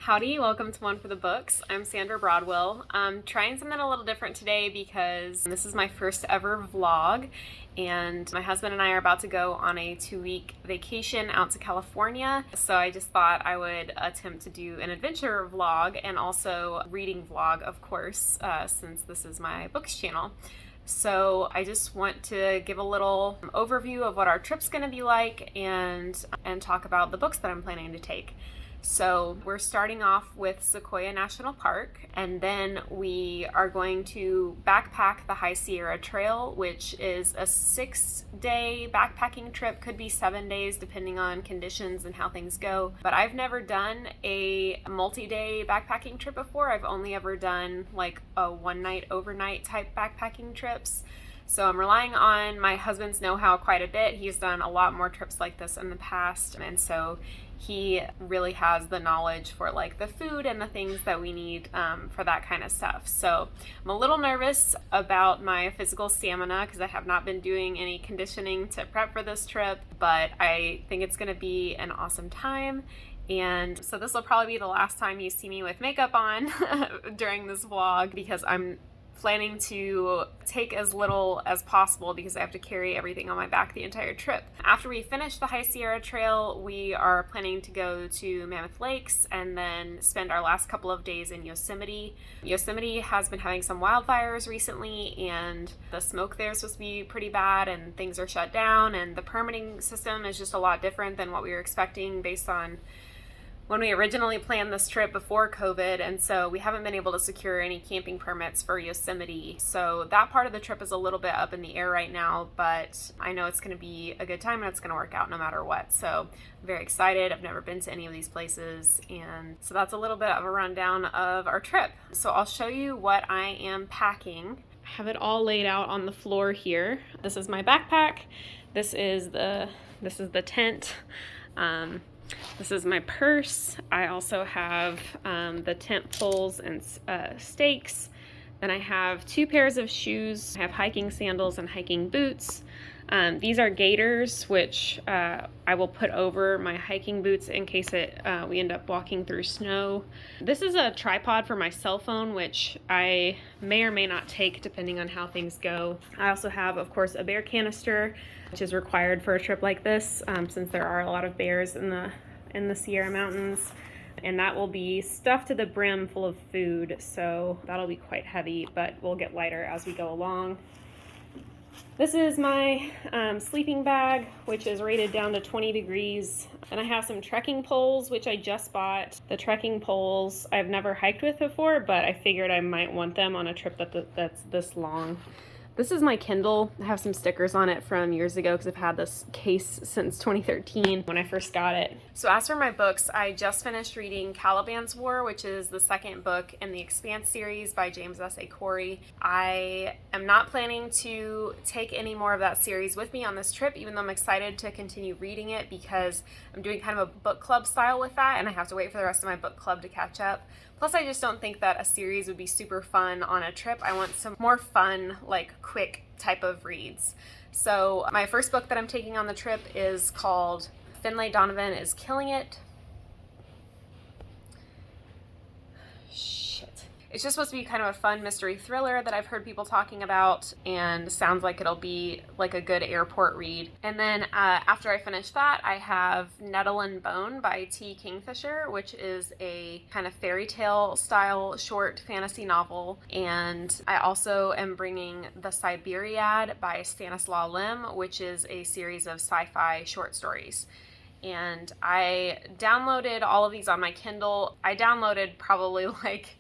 Howdy, welcome to One for the Books. I'm Sandra Broadwell. I'm trying something a little different today because this is my first ever vlog, and my husband and I are about to go on a 2-week vacation out to California. So I just thought I would attempt to do an adventure vlog and also reading vlog, of course, since this is my books channel. So I just want to give a little overview of what our trip's going to be like and talk about the books that I'm planning to take. So we're starting off with Sequoia National Park, and then we are going to backpack the High Sierra Trail, which is a 6-day backpacking trip, could be 7 days depending on conditions and how things go. But I've never done a multi-day backpacking trip before. I've only ever done like a one-night overnight type backpacking trips. So I'm relying on my husband's know-how quite a bit. He's done a lot more trips like this in the past, and so he really has the knowledge for like the food and the things that we need for that kind of stuff. So I'm a little nervous about my physical stamina because I have not been doing any conditioning to prep for this trip, but I think it's going to be an awesome time. And so this will probably be the last time you see me with makeup on during this vlog, because I'm planning to take as little as possible because I have to carry everything on my back the entire trip. After we finish the High Sierra Trail, we are planning to go to Mammoth Lakes and then spend our last couple of days in Yosemite. Yosemite has been having some wildfires recently, and the smoke there is supposed to be pretty bad, and things are shut down, and the permitting system is just a lot different than what we were expecting based on when we originally planned this trip before COVID, and so we haven't been able to secure any camping permits for Yosemite. So that part of the trip is a little bit up in the air right now, but I know it's going to be a good time and it's going to work out no matter what. So I'm very excited. I've never been to any of these places, and so that's a little bit of a rundown of our trip. So I'll show you what I am packing. I have it all laid out on the floor here. This is my backpack. This is the tent. This is my purse. I also have the tent poles and stakes. Then I have 2 pairs of shoes. I have hiking sandals and hiking boots. These are gaiters, which I will put over my hiking boots in case we end up walking through snow. This is a tripod for my cell phone, which I may or may not take depending on how things go. I also have, of course, a bear canister, which is required for a trip like this, since there are a lot of bears in the Sierra Mountains. And that will be stuffed to the brim full of food, so that'll be quite heavy, but we'll get lighter as we go along. This is my sleeping bag, which is rated down to 20 degrees. And I have some trekking poles, which I just bought. The trekking poles I've never hiked with before, but I figured I might want them on a trip that's this long. This is my Kindle. I have some stickers on it from years ago because I've had this case since 2013 when I first got it. So as for my books, I just finished reading Caliban's War, which is the second book in the Expanse series by James S.A. Corey. I am not planning to take any more of that series with me on this trip, even though I'm excited to continue reading it because I'm doing kind of a book club style with that, and I have to wait for the rest of my book club to catch up. Plus, I just don't think that a series would be super fun on a trip. I want some more fun, like quick type of reads. So my first book that I'm taking on the trip is called Finlay Donovan is Killing It. It's just supposed to be kind of a fun mystery thriller that I've heard people talking about, and sounds like it'll be like a good airport read. And then after I finish that, I have Nettle and Bone by T. Kingfisher, which is a kind of fairy tale style short fantasy novel. And I also am bringing The Siberiad by Stanislaw Lem, which is a series of sci-fi short stories. And I downloaded all of these on my Kindle. I downloaded probably like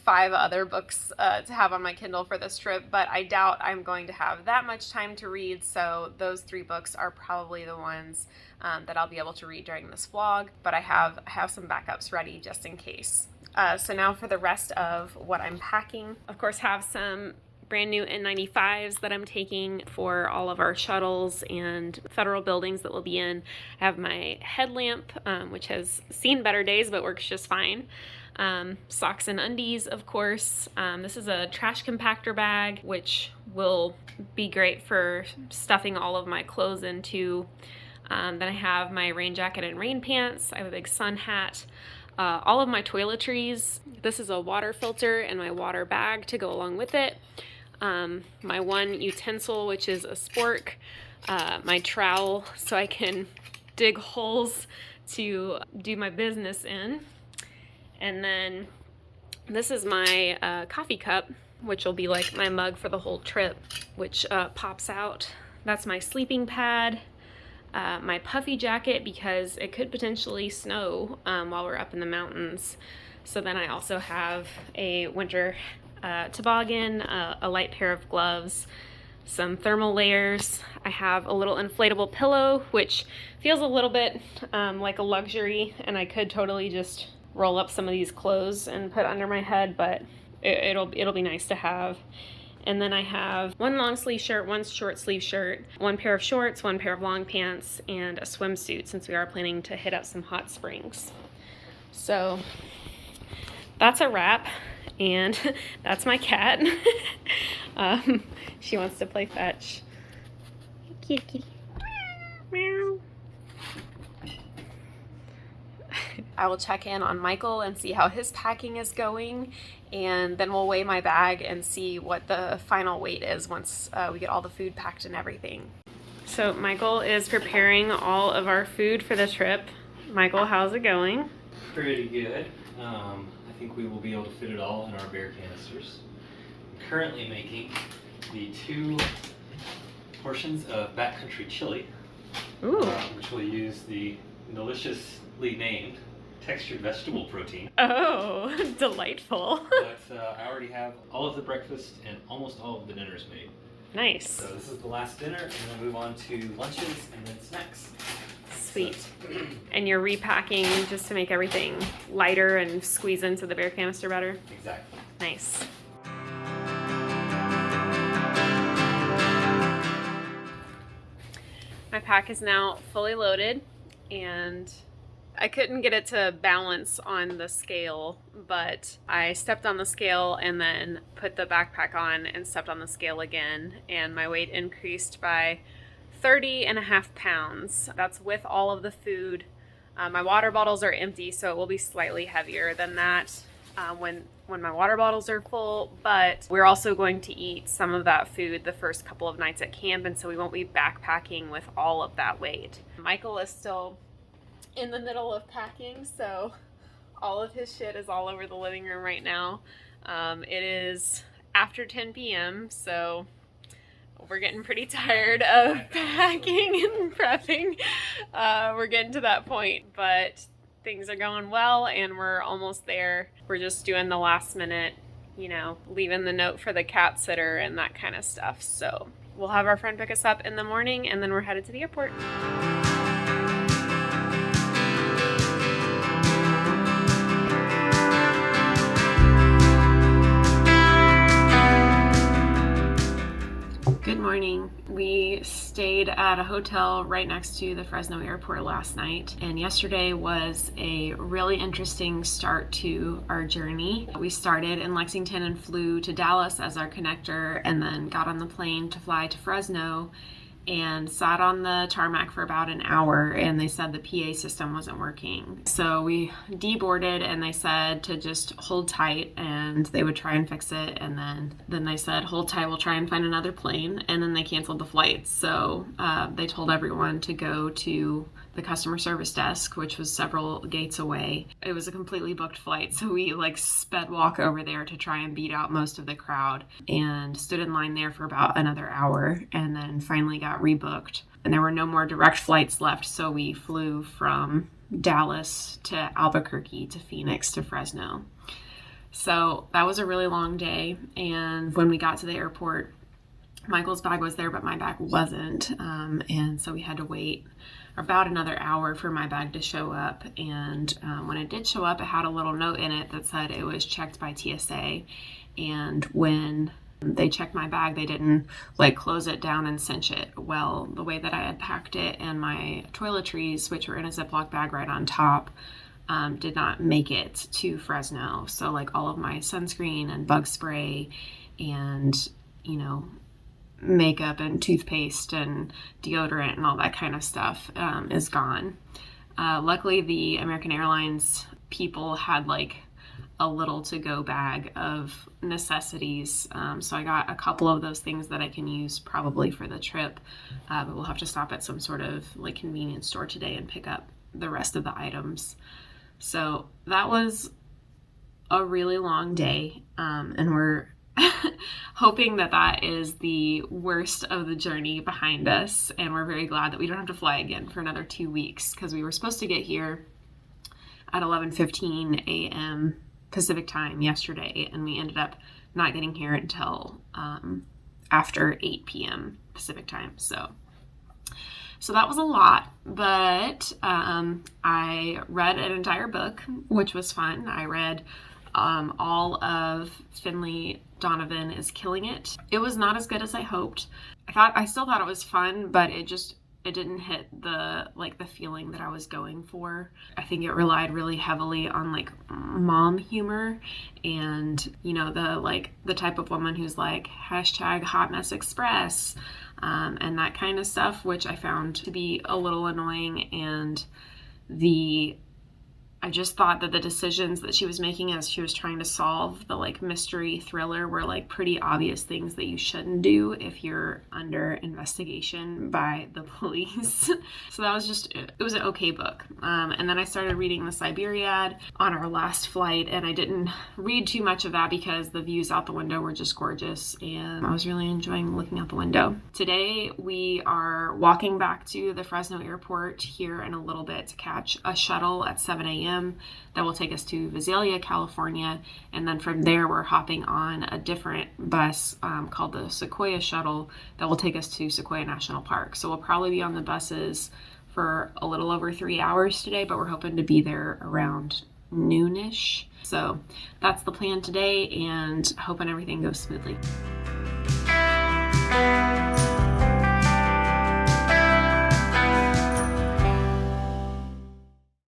5 other books to have on my Kindle for this trip, but I doubt I'm going to have that much time to read, so those 3 books are probably the ones that I'll be able to read during this vlog, but I have some backups ready just in case. So now for the rest of what I'm packing. Of course, have some brand new N95s that I'm taking for all of our shuttles and federal buildings that we'll be in. I have my headlamp, which has seen better days but works just fine. Socks and undies, of course. This is a trash compactor bag, which will be great for stuffing all of my clothes into. Then I have my rain jacket and rain pants. I have a big sun hat, all of my toiletries. This is a water filter and my water bag to go along with it. My one utensil, which is a spork, my trowel so I can dig holes to do my business in. And then this is my coffee cup, which will be like my mug for the whole trip, which pops out. That's my sleeping pad, my puffy jacket because it could potentially snow while we're up in the mountains. So then I also have a winter toboggan, a light pair of gloves, some thermal layers. I have a little inflatable pillow, which feels a little bit like a luxury, and I could totally just roll up some of these clothes and put under my head, but it'll be nice to have. And then I have one long sleeve shirt, one short sleeve shirt, one pair of shorts, one pair of long pants, and a swimsuit since we are planning to hit up some hot springs. So that's a wrap, and that's my cat. She wants to play fetch. Kitty, kitty. Meow. I will check in on Michael and see how his packing is going, and then we'll weigh my bag and see what the final weight is once we get all the food packed and everything. So Michael is preparing all of our food for the trip. Michael, how's it going? Pretty good. I think we will be able to fit it all in our bear canisters. I'm currently making the 2 portions of backcountry chili, which will use the deliciously named textured vegetable protein. Oh, delightful. But I already have all of the breakfast and almost all of the dinners made. Nice. So this is the last dinner, and then move on to lunches and then snacks. Sweet. And you're repacking just to make everything lighter and squeeze into the bear canister better? Exactly. Nice. My pack is now fully loaded, and I couldn't get it to balance on the scale, but I stepped on the scale and then put the backpack on and stepped on the scale again, and my weight increased by 30.5 pounds. That's with all of the food. My water bottles are empty, so it will be slightly heavier than that when my water bottles are full, but we're also going to eat some of that food the first couple of nights at camp, and so we won't be backpacking with all of that weight. Michael is still in the middle of packing, so all of his shit is all over the living room right now. It is after 10 p.m., so we're getting pretty tired of packing and prepping. We're getting to that point, but things are going well and we're almost there. We're just doing the last minute, leaving the note for the cat sitter and that kind of stuff. So we'll have our friend pick us up in the morning, and then we're headed to the airport. Good morning. We stayed at a hotel right next to the Fresno airport last night, and yesterday was a really interesting start to our journey. We started in Lexington and flew to Dallas as our connector, and then got on the plane to fly to Fresno and sat on the tarmac for about an hour, and they said the PA system wasn't working. So we deboarded, and they said to just hold tight and they would try and fix it, and then they said hold tight, we'll try and find another plane, and then they canceled the flight. So they told everyone to go to the customer service desk, which was several gates away. It was a completely booked flight, so we sped walk over there to try and beat out most of the crowd, and stood in line there for about another hour, and then finally got rebooked. And there were no more direct flights left, so we flew from Dallas to Albuquerque to Phoenix to Fresno. So that was a really long day, and when we got to the airport, Michael's bag was there, but my bag wasn't, and so we had to wait about another hour for my bag to show up. And when it did show up, it had a little note in it that said it was checked by TSA, and when they checked my bag, they didn't close it down and cinch it. Well, the way that I had packed it and my toiletries, which were in a Ziploc bag right on top, did not make it to Fresno. So all of my sunscreen and bug spray and, makeup and toothpaste and deodorant and all that kind of stuff is gone. Luckily, the American Airlines people had like a little to go bag of necessities. So I got a couple of those things that I can use probably for the trip, but we'll have to stop at some sort of like convenience store today and pick up the rest of the items. So that was a really long day, and we're hoping that that is the worst of the journey behind us, and we're very glad that we don't have to fly again for another 2 weeks, because we were supposed to get here at 11:15 a.m. Pacific time yesterday, and we ended up not getting here until after 8 p.m. Pacific time. So that was a lot, but I read an entire book, which was fun. I read all of Finlay Donovan is Killing It. It was not as good as I hoped. I still thought it was fun, but it didn't hit the feeling that I was going for. I think it relied really heavily on like mom humor, and you know, the type of woman who's like #HotMessExpress, and that kind of stuff, which I found to be a little annoying. And I just thought that the decisions that she was making as she was trying to solve the like mystery thriller were like pretty obvious things that you shouldn't do if you're under investigation by the police. So that was it was an okay book. And then I started reading the Siberiad on our last flight, and I didn't read too much of that because the views out the window were just gorgeous, and I was really enjoying looking out the window. Today we are walking back to the Fresno airport here in a little bit to catch a shuttle at 7 a.m. that will take us to Visalia, California, and then from there we're hopping on a different bus called the Sequoia shuttle that will take us to Sequoia National Park. So we'll probably be on the buses for a little over 3 hours today, but we're hoping to be there around noonish. So that's the plan today, and hoping everything goes smoothly.